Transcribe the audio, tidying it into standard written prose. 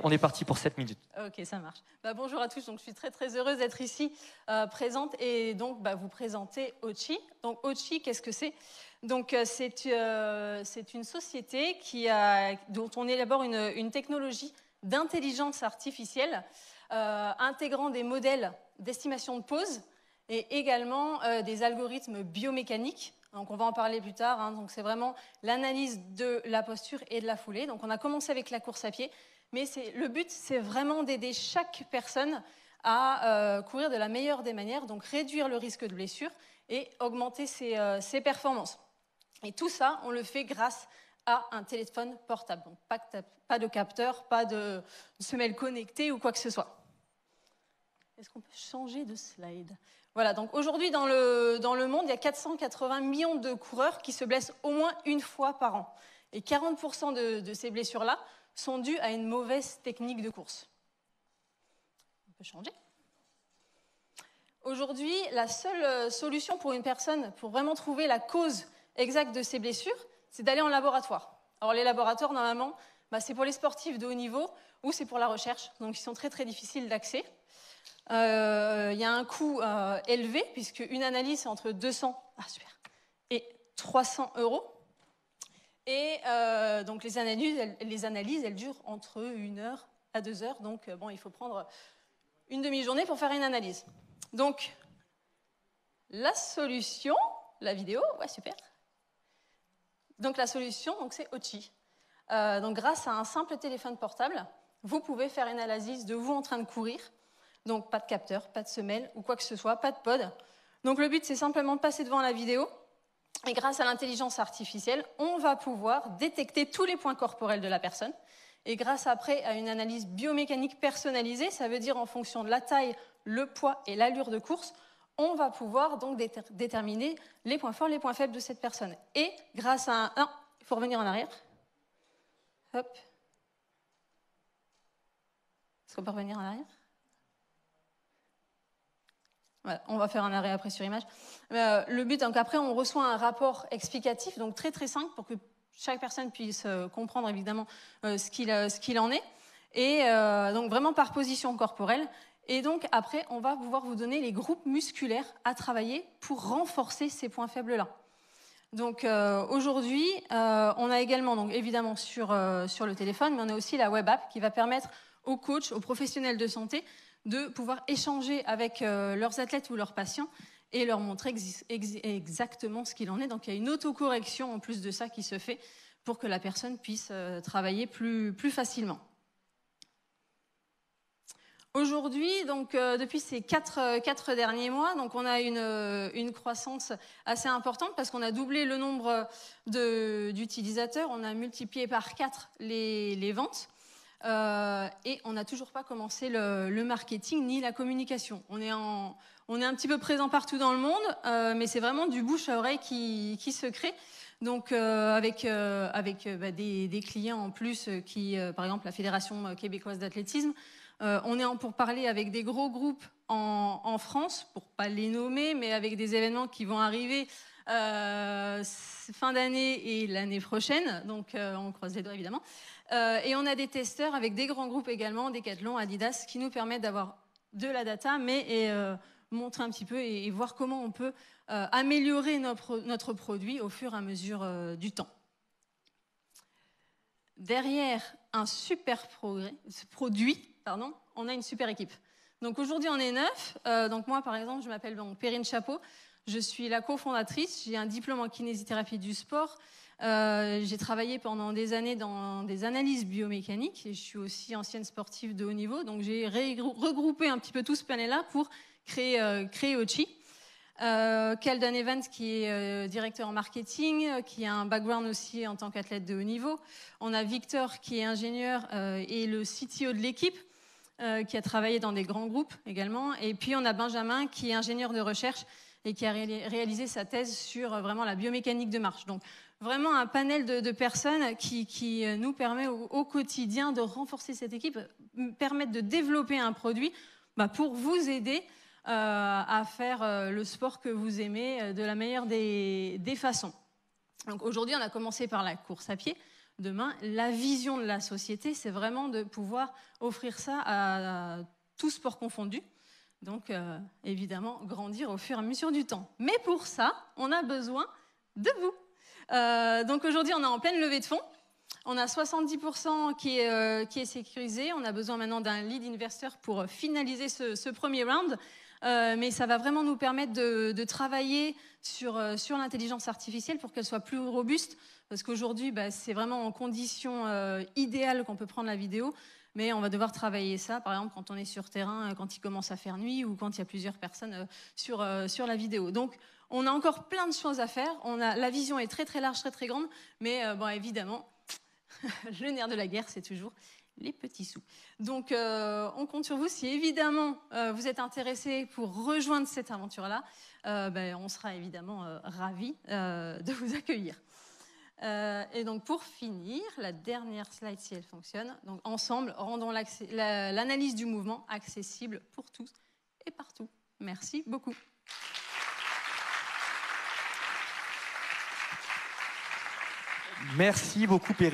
on est parti pour 7 minutes. Ok, ça marche. Bonjour à tous, donc, je suis très heureuse d'être ici présente et donc vous présenter Ochi. Donc Ochi, qu'est-ce que c'est? Donc c'est une société dont on élabore une technologie d'intelligence artificielle intégrant des modèles d'estimation de pose et également des algorithmes biomécaniques. Donc on va en parler plus tard, hein. Donc c'est vraiment l'analyse de la posture et de la foulée. Donc on a commencé avec la course à pied, mais le but c'est vraiment d'aider chaque personne à courir de la meilleure des manières, donc réduire le risque de blessure et augmenter ses performances. Et tout ça, on le fait grâce à un téléphone portable. Donc pas de capteur, pas de semelle connectée ou quoi que ce soit. Est-ce qu'on peut changer de slide? Voilà, donc aujourd'hui dans le monde, il y a 480 millions de coureurs qui se blessent au moins une fois par an. Et 40% de ces blessures-là sont dues à une mauvaise technique de course. On peut changer. Aujourd'hui, la seule solution pour une personne, pour vraiment trouver la cause exacte de ces blessures, c'est d'aller en laboratoire. Alors les laboratoires, normalement, c'est pour les sportifs de haut niveau ou c'est pour la recherche, donc ils sont très difficiles d'accès. Il y a un coût élevé, puisque une analyse c'est entre 200 et 300 €. Et donc les analyses, elles durent entre 1 heure à 2 heures. Donc il faut prendre une demi-journée pour faire une analyse. Donc la solution, la vidéo, ouais super. Donc la solution, c'est Ochi. Donc grâce à un simple téléphone portable, vous pouvez faire une analyse de vous en train de courir. Donc pas de capteur, pas de semelle ou quoi que ce soit, pas de pod. Donc le but c'est simplement de passer devant la vidéo et grâce à l'intelligence artificielle, on va pouvoir détecter tous les points corporels de la personne et grâce après à une analyse biomécanique personnalisée, ça veut dire en fonction de la taille, le poids et l'allure de course, on va pouvoir donc déterminer les points forts, les points faibles de cette personne. Et grâce à non, il faut revenir en arrière. Hop. Est-ce qu'on peut revenir en arrière? Voilà, on va faire un arrêt après sur image. Le but, donc après, on reçoit un rapport explicatif, donc très simple, pour que chaque personne puisse comprendre évidemment ce qu'il en est, et donc vraiment par position corporelle. Et donc après, on va pouvoir vous donner les groupes musculaires à travailler pour renforcer ces points faibles-là. Donc aujourd'hui, on a également, donc évidemment sur le téléphone, mais on a aussi la web app qui va permettre aux coachs, aux professionnels de santé, de pouvoir échanger avec leurs athlètes ou leurs patients et leur montrer exactement ce qu'il en est. Donc il y a une autocorrection en plus de ça qui se fait pour que la personne puisse travailler plus facilement. Aujourd'hui, donc depuis ces 4 derniers mois, donc on a une croissance assez importante parce qu'on a doublé le nombre d'utilisateurs, on a multiplié par 4 les ventes. Et on n'a toujours pas commencé le marketing ni la communication. On est un petit peu présent partout dans le monde, mais c'est vraiment du bouche à oreille qui se crée. Donc avec des clients en plus qui, par exemple, la Fédération québécoise d'athlétisme, on est en pourparlers avec des gros groupes en France, pour pas les nommer, mais avec des événements qui vont arriver fin d'année et l'année prochaine. Donc on croise les doigts évidemment. Et on a des testeurs avec des grands groupes également, Decathlon, Adidas, qui nous permettent d'avoir de la data, mais montrer un petit peu et voir comment on peut améliorer notre produit au fur et à mesure du temps. Derrière un super produit, on a une super équipe. Donc aujourd'hui, on est 9. Donc moi, par exemple, je m'appelle Perrine Chapeau. Je suis la cofondatrice. J'ai un diplôme en kinésithérapie du sport. J'ai travaillé pendant des années dans des analyses biomécaniques et je suis aussi ancienne sportive de haut niveau. Donc j'ai regroupé un petit peu tout ce panel-là pour créer Ochi. Keldon Evans qui est directeur en marketing, qui a un background aussi en tant qu'athlète de haut niveau. On a Victor qui est ingénieur et le CTO de l'équipe, qui a travaillé dans des grands groupes également. Et puis on a Benjamin qui est ingénieur de recherche et qui a réalisé sa thèse sur vraiment la biomécanique de marche. Donc vraiment un panel de personnes qui nous permet au quotidien de renforcer cette équipe, permettre de développer un produit pour vous aider à faire le sport que vous aimez de la meilleure des façons. Donc aujourd'hui, on a commencé par la course à pied. demain. La vision de la société, c'est vraiment de pouvoir offrir ça à tous sports confondus. Donc, évidemment, grandir au fur et à mesure du temps. Mais pour ça, on a besoin de vous. Donc aujourd'hui, on est en pleine levée de fonds. On a 70% qui est sécurisé. On a besoin maintenant d'un lead investor pour finaliser ce premier round. Mais ça va vraiment nous permettre de travailler sur l'intelligence artificielle pour qu'elle soit plus robuste. Parce qu'aujourd'hui, c'est vraiment en conditions idéales qu'on peut prendre la vidéo. Mais on va devoir travailler ça, par exemple, quand on est sur terrain, quand il commence à faire nuit ou quand il y a plusieurs personnes sur la vidéo. Donc, on a encore plein de choses à faire. La vision est très, très large, très, très grande. Mais évidemment, le nerf de la guerre, c'est toujours les petits sous. Donc, on compte sur vous. Si, évidemment, vous êtes intéressés pour rejoindre cette aventure-là, on sera évidemment ravis de vous accueillir. Et donc, pour finir, la dernière slide, si elle fonctionne. Donc, ensemble, rendons l'analyse du mouvement accessible pour tous et partout. Merci beaucoup. Merci beaucoup, Perrine.